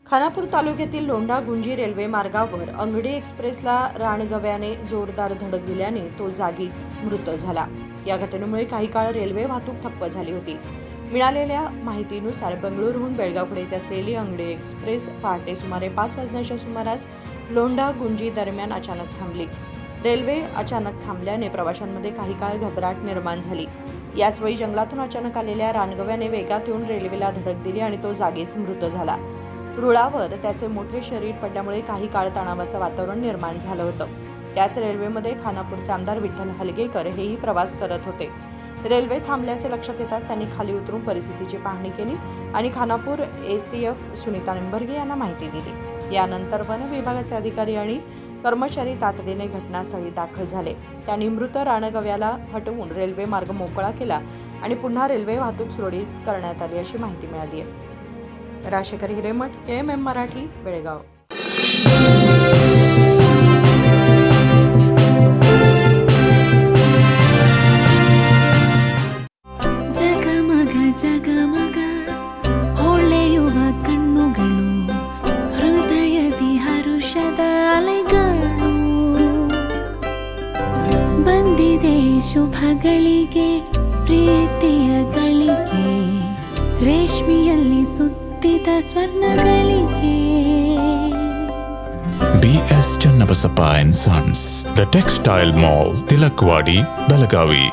खानापूर तालुक्यातील लोंढा गुंजी रेल्वे मार्गावर अंगडी एक्सप्रेसला रानगव्याने जोरदार धडक दिल्याने तो जागीच मृत झाला. या घटनेमुळे काही काळ रेल्वे वाहतूक ठप्प झाली होती. मिळालेल्या माहितीनुसार बंगळुरूहून बेळगावकडे येत असलेली अंगडी एक्सप्रेस पहाटे सुमारे 5 वाजण्याच्या सुमारास लोंढा गुंजी दरम्यान अचानक थांबली. रेल्वे अचानक थांबल्याने प्रवाशांमध्ये काही काळ घबराट निर्माण झाली. याचवेळी जंगलातून अचानक आलेल्या रानगव्याने वेगात येऊन रेल्वेला धडक दिली आणि तो जागीच मृत झाला. रुळावर त्याचे मोठे शरीर पडल्यामुळे काही काळ तणावाचं वातावरण निर्माण झालं होतं. त्याच रेल्वेमध्ये खानापूरचे आमदार विठ्ठल हलगेकर हेही प्रवास करत होते. रेल्वे थांबल्याचे लक्षात येताच त्यांनी खाली उतरून परिस्थितीची पाहणी केली आणि खानापूर ACF सुनीता निंबर्गे यांना माहिती दिली. यानंतर वन विभागाचे अधिकारी आणि कर्मचारी तातडीने घटनास्थळी दाखल झाले. त्यांनी मृत रानगव्याला हटवून रेल्वे मार्ग मोकळा केला आणि पुन्हा रेल्वे वाहतूक सुरळीत करण्यात आली अशी माहिती मिळाली आहे. राशेकर हिरेमठ, KMM मराठी, बेळगाव. ಜಗಮಗ ಜಗಮಗ ಹೊಳೆಯುವ ಕಣ್ಣುಗಳು, ಹೃದಯದಿ ಹರುಷದ ಅಲೆಗಳು. ಬಂದಿದೆ ಶುಭಗಳಿಗೆ ಪ್ರೀತಿಯ ಗಳಿಗೆ, ರೇಷ್ಮೆಯಲ್ಲಿ ಸುತ್ತಿದ ಸ್ವರ್ಣಗಳಿಗೆ. BS Channabasappa and Sons, The Textile Mall, Tilakvadi, Belagavi.